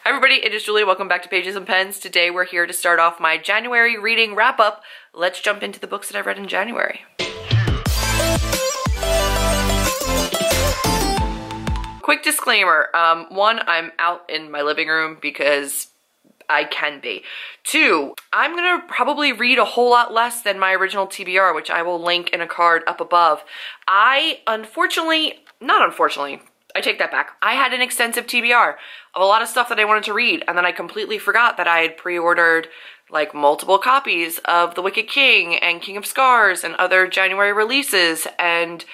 Hi everybody, it is Julie. Welcome back to Pages and Pens. Today we're here to start off my January reading wrap-up. Let's jump into the books that I've read in January. Quick disclaimer. One, I'm out in my living room because I can be. Two, I'm gonna probably read a whole lot less than my original TBR, which I will link in a card up above. I take that back. I had an extensive TBR of a lot of stuff that I wanted to read, and then I completely forgot that I had pre-ordered like multiple copies of The Wicker King and King of Scars and other January releases, and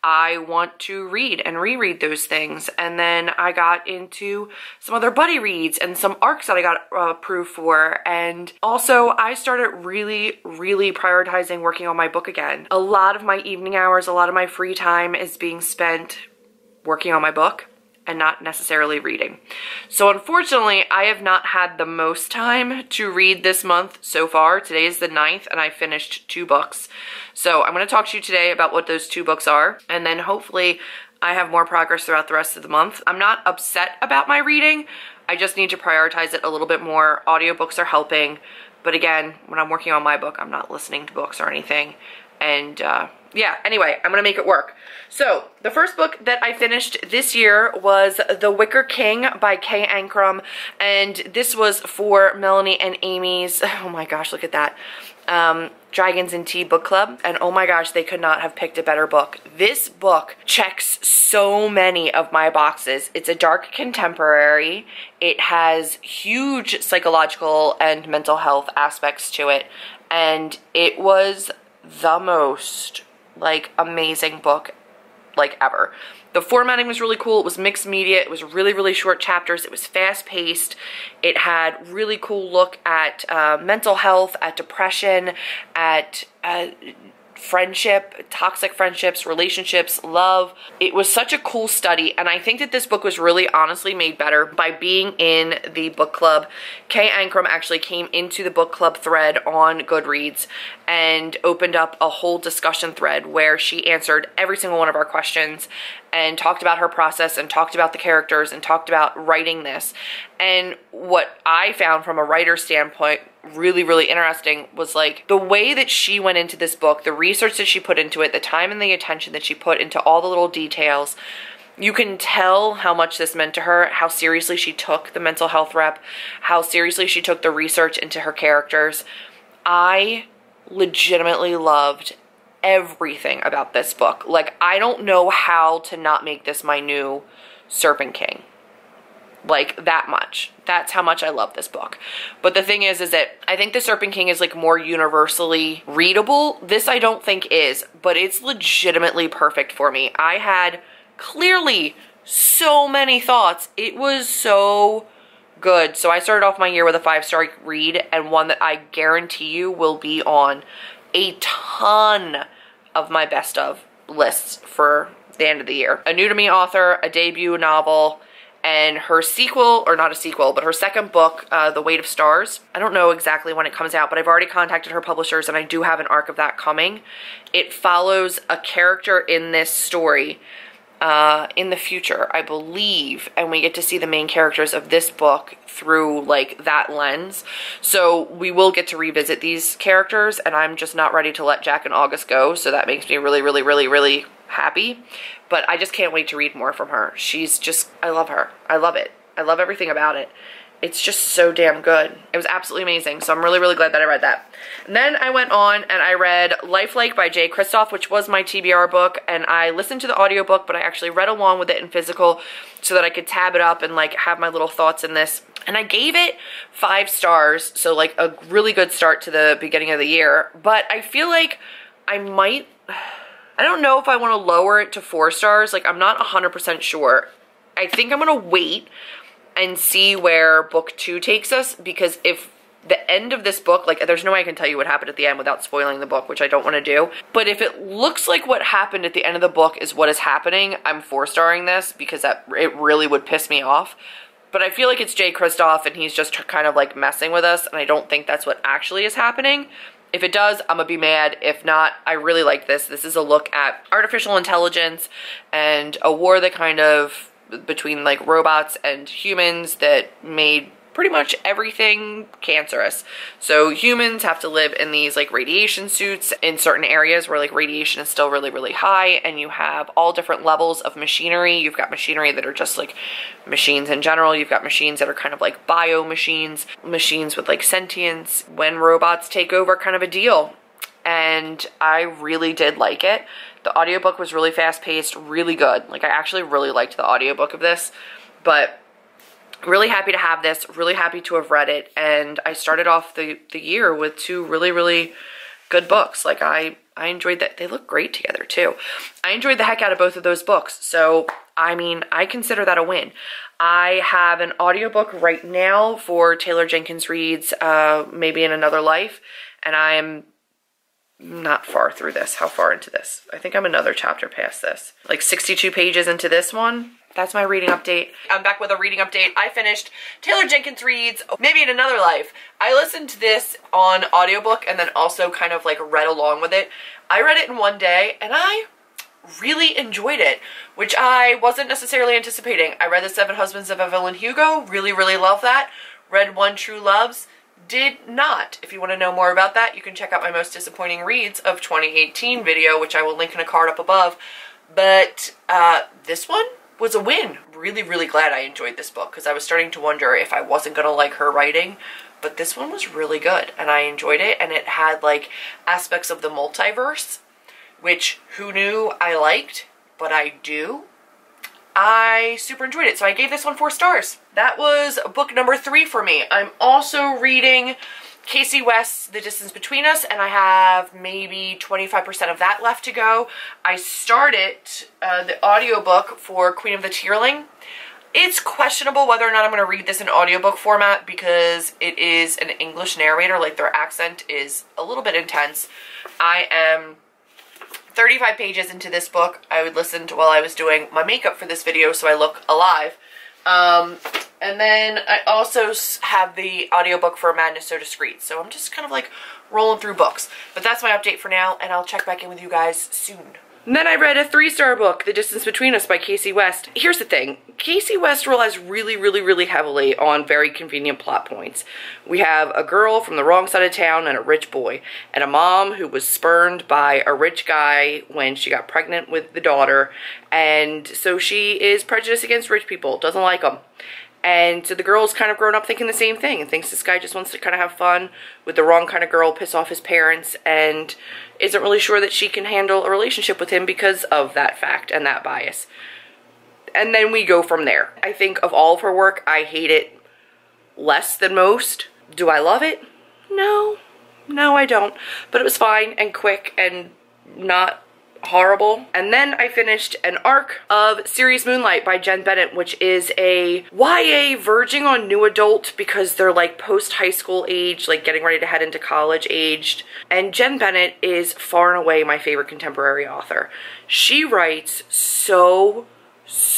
I want to read and reread those things. And then I got into some other buddy reads and some arcs that I got approved for. And also I started really prioritizing working on my book again. A lot of my evening hours, a lot of my free time is being spent working on my book and not necessarily reading. So unfortunately, I have not had the most time to read this month so far. Today is the 9th and I finished 2 books. So I'm going to talk to you today about what those 2 books are, and then hopefully I have more progress throughout the rest of the month. I'm not upset about my reading. I just need to prioritize it a little bit more. Audiobooks are helping, but again, when I'm working on my book, I'm not listening to books or anything. And yeah, anyway, I'm gonna make it work. So the first book that I finished this year was The Wicker King by Kay Ancrum, and this was for Melanie and Amy's, oh my gosh, look at that, Dragons and Tea book club, and oh my gosh, they could not have picked a better book. This book checks so many of my boxes. It's a dark contemporary. It has huge psychological and mental health aspects to it, and it was the most like amazing book like ever. The formatting was really cool. It was mixed media. It was really short chapters. It was fast paced. It had really cool look at mental health, at depression, at friendship, toxic friendships, relationships, love. It was such a cool study, and I think that this book was really honestly made better by being in the book club. Kay Ancrum actually came into the book club thread on Goodreads and opened up a whole discussion thread where she answered every single one of our questions and talked about her process and talked about the characters and talked about writing this. And what I found from a writer's standpoint really interesting was like the way that she went into this book, the research that she put into it, the time and the attention that she put into all the little details. You can tell how much this meant to her, how seriously she took the mental health rep, how seriously she took the research into her characters. I legitimately loved everything about this book. Like, I don't know how to not make this my new Serpent King. Like, that much. That's how much I love this book. But the thing is that I think the Serpent King is like more universally readable. This I don't think is, but it's legitimately perfect for me. I had clearly so many thoughts. It was so good. So I started off my year with a 5-star read, and one that I guarantee you will be on a ton of my best of lists for the end of the year. A new to me author, a debut novel, and her sequel, or not a sequel, but her second book, The Weight of Stars. I don't know exactly when it comes out, but I've already contacted her publishers and I do have an arc of that coming. It follows a character in this story in the future, I believe, and we get to see the main characters of this book through like that lens. So we will get to revisit these characters, and I'm just not ready to let Jack and August go, so that makes me really happy. But I just can't wait to read more from her. She's just, I love her. I love it. I love everything about it. It's just so damn good. It was absolutely amazing. So I'm really glad that I read that. And then I went on and I read Lifelike by Jay Kristoff, which was my TBR book. And I listened to the audiobook, but I actually read along with it in physical so that I could tab it up and like have my little thoughts in this. And I gave it 5 stars. So like a really good start to the beginning of the year. But I feel like I don't know if I want to lower it to 4 stars. Like, I'm not 100% sure. I think I'm going to wait and see where book 2 takes us, because if the end of this book, like, there's no way I can tell you what happened at the end without spoiling the book, which I don't want to do. But if it looks like what happened at the end of the book is what is happening, I'm 4-starring this, because it really would piss me off. But I feel like it's Jay Kristoff and he's just kind of like messing with us, and I don't think that's what actually is happening. If it does, I'm gonna be mad. If not, I really like this. This is a look at artificial intelligence and a war that kind of between like robots and humans that made pretty much everything cancerous. So humans have to live in these like radiation suits in certain areas where like radiation is still really, really high, and you have all different levels of machinery. You've got machinery that are just like machines in general. You've got machines that are kind of like bio machines, machines with like sentience. When robots take over, kind of a deal. And I really did like it. The audiobook was really fast-paced, really good. Like, I actually really liked the audiobook of this, but really happy to have this, really happy to have read it, and I started off the year with 2 really, really good books. Like, I enjoyed that. They look great together, too. I enjoyed the heck out of both of those books, so, I mean, I consider that a win. I have an audiobook right now for Taylor Jenkins Reid's Maybe in Another Life, and I'm not far through this. How far into this? I think I'm another chapter past this. Like 62 pages into this one. That's my reading update. I'm back with a reading update. I finished Taylor Jenkins Reid's Maybe in Another Life. I listened to this on audiobook and then also kind of like read along with it. I read it in one day and I really enjoyed it, which I wasn't necessarily anticipating. I read The 7 Husbands of Evelyn Hugo. Really, really love that. Read One True Loves. Did not. If you want to know more about that, you can check out my most disappointing reads of 2018 video, which I will link in a card up above. But this one was a win. Really, really glad I enjoyed this book, because I was starting to wonder if I wasn't going to like her writing. But this one was really good, and I enjoyed it, and it had like aspects of the multiverse, which who knew I liked, but I do. I super enjoyed it, so I gave this one 4 stars. That was book number 3 for me. I'm also reading Casey West's The Distance Between Us, and I have maybe 25% of that left to go. I started the audiobook for Queen of the Tearling. It's questionable whether or not I'm going to read this in audiobook format because it is an English narrator. Like, their accent is a little bit intense. I am 35 pages into this book. I would listen to while I was doing my makeup for this video so I look alive. And then I also have the audiobook for Madness So Discreet. So I'm just kind of like rolling through books. But that's my update for now, and I'll check back in with you guys soon. And then I read a 3-star book, The Distance Between Us by Casey West. Here's the thing. Casey West relies really, really, really heavily on very convenient plot points. We have a girl from the wrong side of town and a rich boy, and a mom who was spurned by a rich guy when she got pregnant with the daughter, and so she is prejudiced against rich people, doesn't like them. And so the girl's kind of grown up thinking the same thing and thinks this guy just wants to kind of have fun with the wrong kind of girl, piss off his parents, and isn't really sure that she can handle a relationship with him because of that fact and that bias. And then we go from there. I think of all of her work, I hate it less than most. Do I love it? No. No, I don't. But it was fine and quick and not horrible. And then I finished an arc of Serious Moonlight by Jen Bennett, which is a YA verging on new adult because they're like post-high school age, like getting ready to head into college aged. And Jen Bennett is far and away my favorite contemporary author. She writes so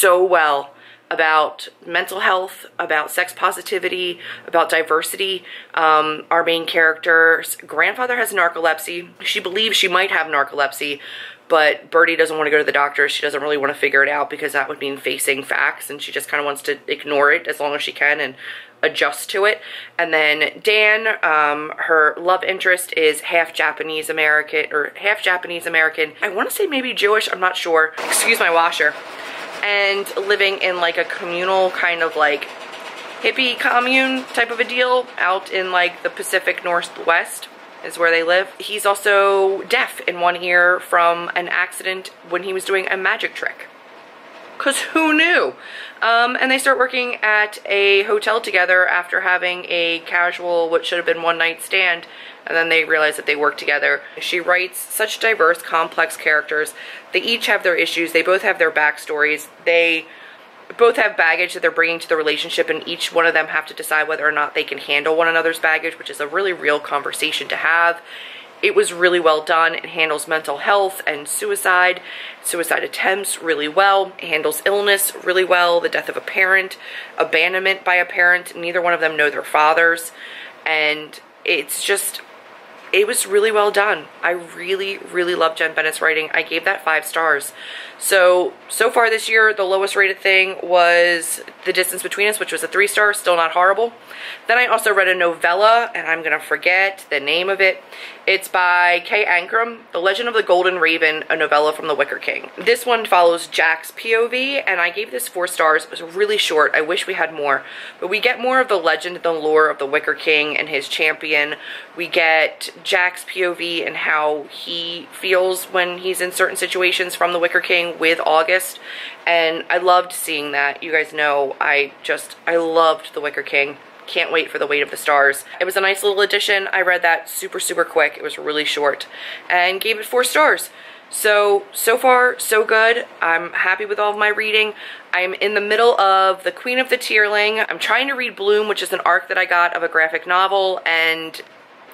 well about mental health, about sex positivity, about diversity. Our main character's grandfather has narcolepsy. She believes she might have narcolepsy, but Birdie doesn't want to go to the doctor. She doesn't really want to figure it out because that would mean facing facts, and she just kind of wants to ignore it as long as she can and adjust to it. And then Dan, her love interest is half Japanese American, or half Japanese American. I want to say maybe Jewish, I'm not sure. Excuse my washer. And living in like a communal kind of like hippie commune type of a deal out in like the Pacific Northwest is where they live. He's also deaf in one ear from an accident when he was doing a magic trick. 'Cause who knew? And they start working at a hotel together after having a casual, what should have been one night stand, and then they realize that they work together. She writes such diverse, complex characters. They each have their issues. They both have their backstories. They both have baggage that they're bringing to the relationship, and each one of them have to decide whether or not they can handle one another's baggage, which is a really real conversation to have. It was really well done. It handles mental health and suicide attempts really well. It handles illness really well, the death of a parent, abandonment by a parent. Neither one of them know their fathers. And it's just it was really well done. I really, really love Jen Bennett's writing. I gave that 5 stars. So far this year, the lowest rated thing was The Distance Between Us, which was a 3 star, still not horrible. Then I also read a novella, and I'm gonna forget the name of it. It's by Kay Ankrum, The Legend of the Golden Raven, a novella from the Wicker King. This one follows Jack's POV, and I gave this 4 stars. It was really short. I wish we had more. But we get more of the legend and the lore of the Wicker King and his champion. We get Jack's POV and how he feels when he's in certain situations from the Wicker King with August. And I loved seeing that. You guys know I loved the Wicker King. Can't wait for The Weight of the Stars. It was a nice little addition. I read that super, super quick. It was really short and gave it 4 stars. So far, so good. I'm happy with all of my reading. I'm in the middle of The Queen of the Tearling. I'm trying to read Bloom, which is an arc that I got of a graphic novel, and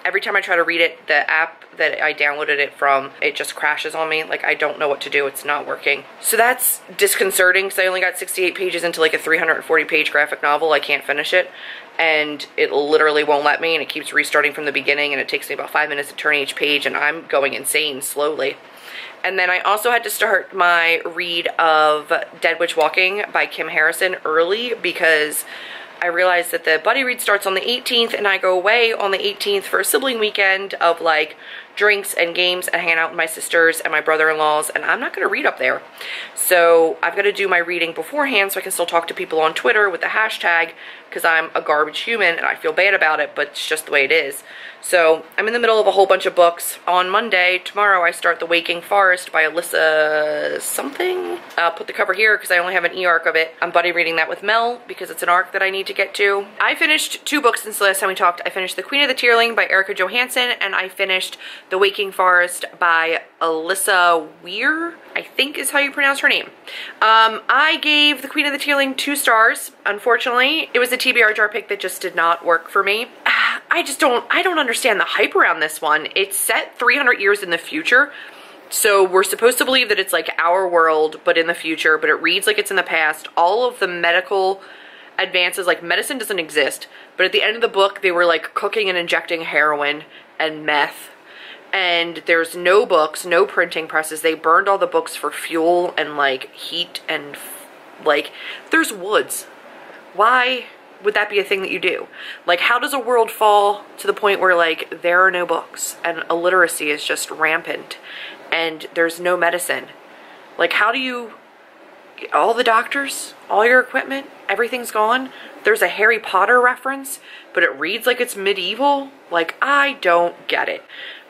every time I try to read it, the app that I downloaded it from, it just crashes on me. Like, I don't know what to do. It's not working. So that's disconcerting, because I only got 68 pages into like a 340-page graphic novel. I can't finish it, and it literally won't let me, and it keeps restarting from the beginning, and it takes me about 5 minutes to turn each page, and I'm going insane slowly. And then I also had to start my read of Dead Witch Walking by Kim Harrison early, because I realized that the buddy read starts on the 18th, and I go away on the 18th for a sibling weekend of like drinks and games and hanging out with my sisters and my brother-in-laws, and I'm not going to read up there. So I've got to do my reading beforehand so I can still talk to people on Twitter with the hashtag, because I'm a garbage human and I feel bad about it, but it's just the way it is. So I'm in the middle of a whole bunch of books. On Monday, tomorrow, I start The Waking Forest by Alyssa something. I'll put the cover here because I only have an e-arc of it. I'm buddy reading that with Mel because it's an arc that I need to get to. I finished 2 books since the last time we talked. I finished The Queen of the Tearling by Erica Johansson, and I finished The Waking Forest by Alyssa Weir, I think is how you pronounce her name. I gave The Queen of the Tearling 2 stars. Unfortunately, it was a TBR jar pick that just did not work for me. I don't understand the hype around this one. It's set 300 years in the future, so we're supposed to believe that it's like our world, but in the future, but it reads like it's in the past. All of the medical advances, like medicine doesn't exist, but at the end of the book, they were like cooking and injecting heroin and meth. And there's no books, no printing presses. They burned all the books for fuel and like heat, and like there's woods. Why would that be a thing that you do? Like, how does a world fall to the point where like there are no books and illiteracy is just rampant and there's no medicine? Like, how do you, all the doctors, all your equipment, everything's gone? There's a Harry Potter reference, but it reads like it's medieval. Like, I don't get it.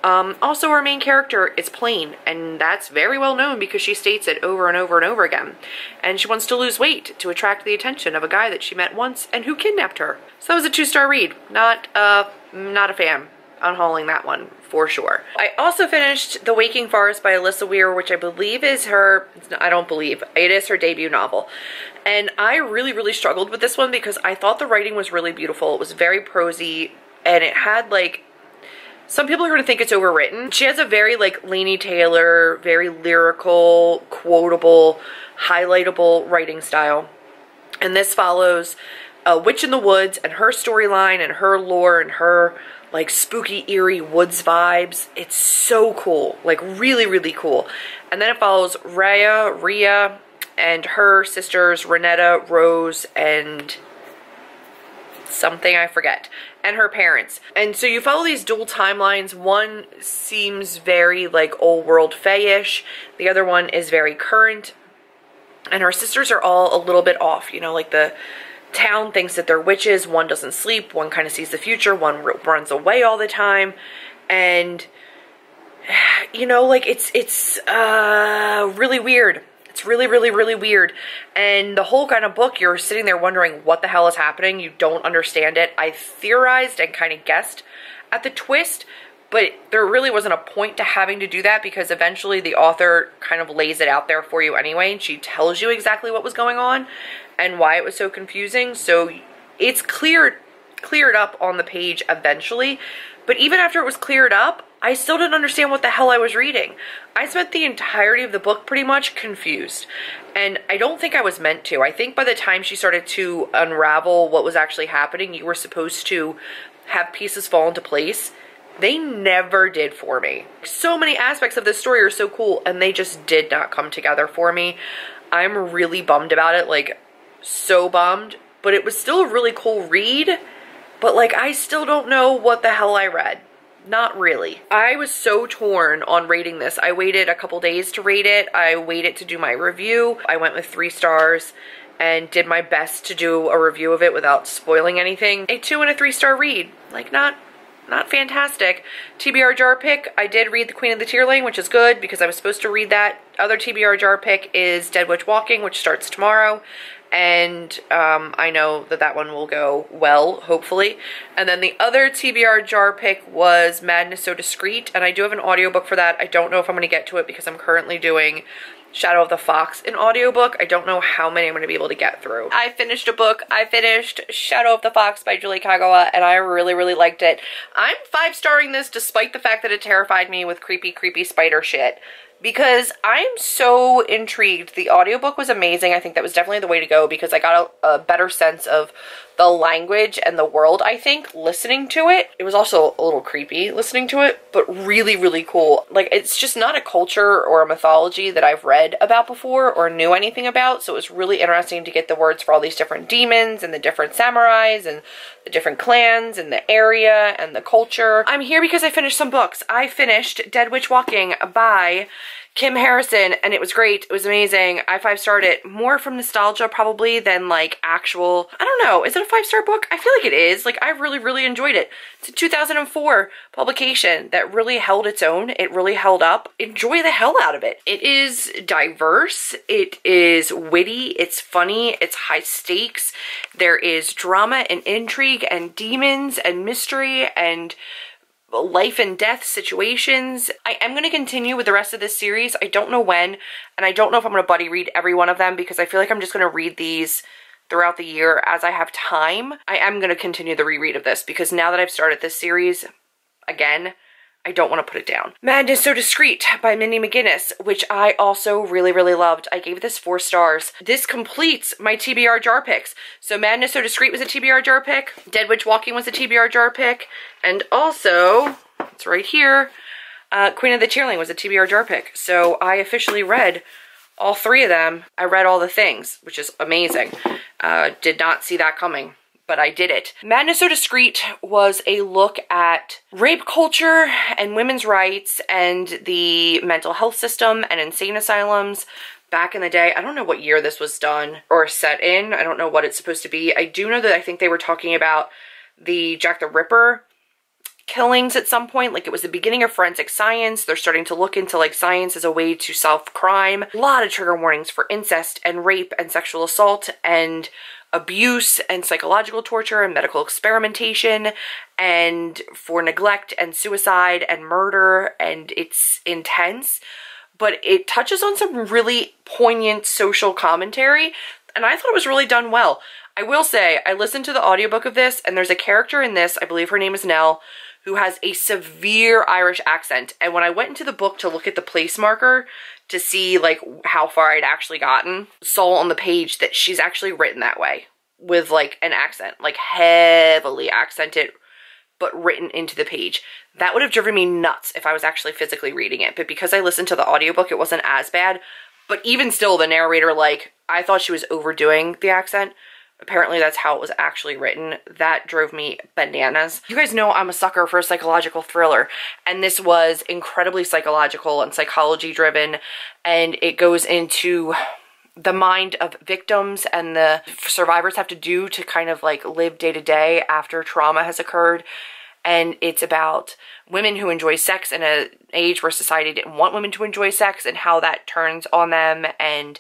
Also, our main character is plain, and that's very well known because she states it over and over and over again. And she wants to lose weight to attract the attention of a guy that she met once and who kidnapped her. So that was a 2-star read. Not a fan on hauling that one, for sure. I also finished The Waking Forest by Alyssa Weir, which I believe is her, I don't believe, it is her debut novel. And I really, really struggled with this one because I thought the writing was really beautiful. It was very prosy, and it had like, some people are going to think it's overwritten. She has a very like Laini Taylor, very lyrical, quotable, highlightable writing style. And this follows a witch in the woods and her storyline and her lore and her like spooky, eerie woods vibes. It's so cool, like really, really cool. And then it follows Rhea, and her sisters, Renetta, Rose, and something I forget, and her parents. And so you follow these dual timelines. One seems very like old world fae-ish. The other one is very current. And her sisters are all a little bit off. You know, like the town thinks that they're witches. One doesn't sleep. One kind of sees the future. One runs away all the time. And, you know, like it's really weird. It's really, really, really weird. And the whole kind of book, you're sitting there wondering what the hell is happening. You don't understand it. I theorized and kind of guessed at the twist, but there really wasn't a point to having to do that because eventually the author kind of lays it out there for you anyway, and she tells you exactly what was going on and why it was so confusing. So it's cleared up on the page eventually, but even after it was cleared up, I still didn't understand what the hell I was reading. I spent the entirety of the book pretty much confused, and I don't think I was meant to. I think by the time she started to unravel what was actually happening, you were supposed to have pieces fall into place, They never did for me. So many aspects of this story are so cool, and they just did not come together for me. I'm really bummed about it, like, so bummed. But it was still a really cool read, but, like, I still don't know what the hell I read. Not really. I was so torn on rating this. I waited a couple days to rate it. I waited to do my review. I went with 3 stars and did my best to do a review of it without spoiling anything. A 2 and a 3-star read. Like, not fantastic. TBR jar pick, I did read The Queen of the Tierling, which is good because I was supposed to read that. Other TBR jar pick is Dead Witch Walking, which starts tomorrow. And I know that that one will go well, hopefully. And then the other TBR jar pick was Madness So Discreet, and I do have an audiobook for that. I don't know if I'm going to get to it because I'm currently doing Shadow of the Fox in audiobook. I don't know how many I'm going to be able to get through. I finished a book. I finished Shadow of the Fox by Julie Kagawa, and I really, really liked it. I'm 5-starring this despite the fact that it terrified me with creepy, creepy spider shit, because I'm so intrigued. The audiobook was amazing. I think that was definitely the way to go because I got a better sense of the language and the world, I think, listening to it. It was also a little creepy listening to it, but really, really cool. Like, it's just not a culture or a mythology that I've read about before or knew anything about, so it was really interesting to get the words for all these different demons and the different samurais and the different clans and the area and the culture. I'm here because I finished some books. I finished Dead Witch Walking by Kim Harrison, and it was great. It was amazing. I 5-starred it more from nostalgia probably than like actual, I don't know, is it a 5-star book? I feel like it is. Like, I really, really enjoyed it. It's a 2004 publication that really held its own. It really held up. Enjoy the hell out of it. It is diverse. It is witty. It's funny. It's high stakes. There is drama and intrigue and demons and mystery and life and death situations. I am going to continue with the rest of this series. I don't know when, and I don't know if I'm going to buddy read every one of them because I feel like I'm just going to read these throughout the year as I have time. I am going to continue the reread of this because now that I've started this series again, I don't want to put it down. Madness So Discreet by Mindy McGinnis, which I also really, really loved. I gave this 4 stars. This completes my TBR jar picks. So Madness So Discreet was a TBR jar pick. Dead Witch Walking was a TBR jar pick. And also, it's right here, Queen of the Tierling was a TBR jar pick. So I officially read all 3 of them. I read all the things, which is amazing. Did not see that coming, but I did it. Madness So Discreet was a look at rape culture and women's rights and the mental health system and insane asylums back in the day. I don't know what year this was done or set in. I don't know what it's supposed to be. I do know that I think they were talking about the Jack the Ripper killings at some point. Like, it was the beginning of forensic science. They're starting to look into like science as a way to solve crime. A lot of trigger warnings for incest and rape and sexual assault and abuse and psychological torture and medical experimentation and for neglect and suicide and murder, and it's intense, but it touches on some really poignant social commentary, and I thought it was really done well. I will say, I listened to the audiobook of this, and there's a character in this, I believe her name is Nell, who has a severe Irish accent, and when I went into the book to look at the place marker to see like how far I'd actually gotten, saw on the page that she's actually written that way with like an accent, like heavily accented, but written into the page. That would have driven me nuts if I was actually physically reading it, but because I listened to the audiobook, it wasn't as bad. But even still, the narrator, like, I thought she was overdoing the accent. Apparently that's how it was actually written. That drove me bananas. You guys know I'm a sucker for a psychological thriller, and this was incredibly psychological and psychology driven, and it goes into the mind of victims and the survivors have to do to kind of like live day to day after trauma has occurred. And it's about women who enjoy sex in an age where society didn't want women to enjoy sex and how that turns on them. And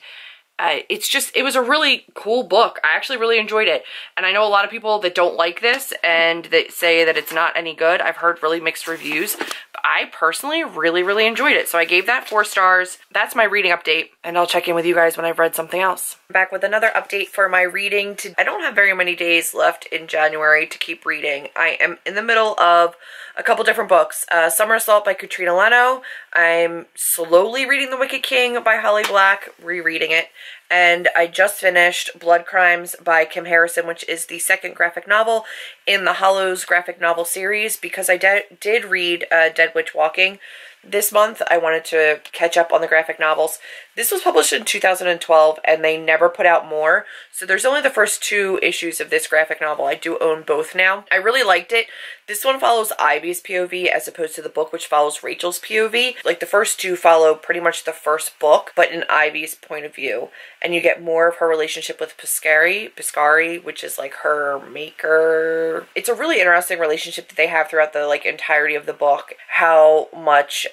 it was a really cool book. I actually really enjoyed it. And I know a lot of people that don't like this and that say that it's not any good. I've heard really mixed reviews. But I personally really, really enjoyed it. So I gave that 4 stars. That's my reading update. And I'll check in with you guys when I've read something else. Back with another update for my reading. I don't have very many days left in January to keep reading. I am in the middle of a couple different books. Summer Assault by Katrina Leno. I'm slowly reading The Wicker King by Holly Black, rereading it. And I just finished Blood Crimes by Kim Harrison, which is the second graphic novel in the Hollows graphic novel series, because I did read Dead Witch Walking this month. I wanted to catch up on the graphic novels. This was published in 2012 and they never put out more. So there's only the first 2 issues of this graphic novel. I do own both now. I really liked it. This one follows Ivy's POV as opposed to the book, which follows Rachel's POV. Like, the first 2 follow pretty much the first book, but in Ivy's point of view. And you get more of her relationship with Piscari, which is like her maker. It's a really interesting relationship that they have throughout the like entirety of the book. How much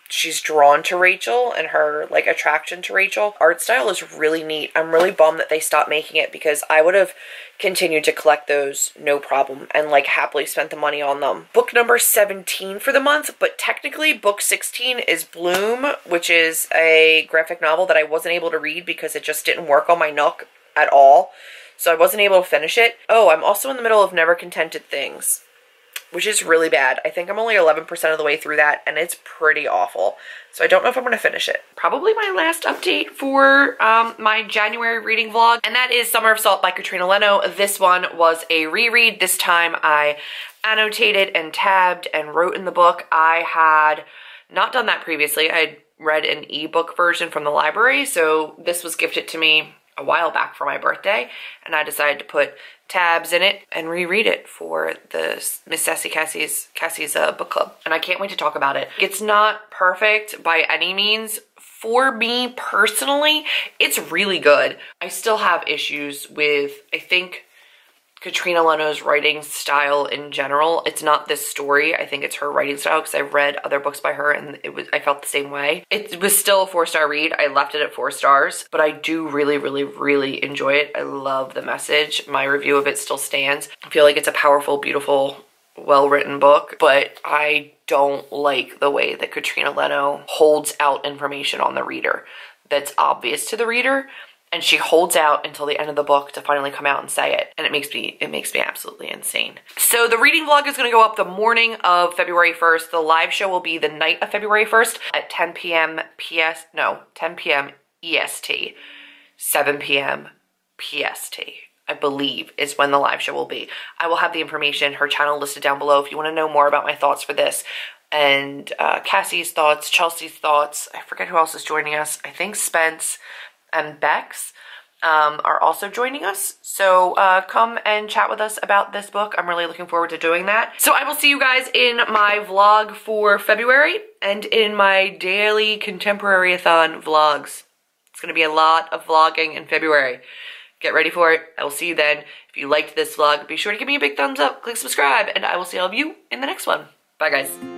she's drawn to Rachel and her like attraction to Rachel. Art style is really neat. I'm really bummed that they stopped making it, because I would have continued to collect those no problem and like happily spent the money on them. Book number 17 for the month, but technically book 16 is Bloom, which is a graphic novel that I wasn't able to read because it just didn't work on my Nook at all. So I wasn't able to finish it. Oh, I'm also in the middle of Never Contented Things, which is really bad. I think I'm only 11% of the way through that, and it's pretty awful. So I don't know if I'm going to finish it. Probably my last update for my January reading vlog, and that is Summer of Salt by Katrina Leno. This one was a reread. This time I annotated and tabbed and wrote in the book. I had not done that previously. I had read an ebook version from the library, so this was gifted to me a while back for my birthday, and I decided to put tabs in it and reread it for the Miss Sassy Cassie's book club. And I can't wait to talk about it. It's not perfect by any means. For me personally, it's really good. I still have issues with, I think, Katrina Leno's writing style in general. It's not this story. I think it's her writing style, because I've read other books by her and I felt the same way. It was still a 4-star read. I left it at 4 stars, but I do really, really, really enjoy it. I love the message. My review of it still stands. I feel like it's a powerful, beautiful, well-written book, but I don't like the way that Katrina Leno holds out information on the reader that's obvious to the reader. And she holds out until the end of the book to finally come out and say it. And it makes me absolutely insane. So the reading vlog is going to go up the morning of February 1st. The live show will be the night of February 1st at 10 p.m. 10 p.m. EST, 7 p.m. PST, I believe, is when the live show will be. I will have the information, her channel listed down below if you want to know more about my thoughts for this. And Cassie's thoughts, Chelsea's thoughts. I forget who else is joining us. I think Spence and Bex are also joining us. So come and chat with us about this book. I'm really looking forward to doing that. So I will see you guys in my vlog for February and in my daily contemporary-a-thon vlogs. It's going to be a lot of vlogging in February. Get ready for it. I will see you then. If you liked this vlog, be sure to give me a big thumbs up, click subscribe, and I will see all of you in the next one. Bye, guys.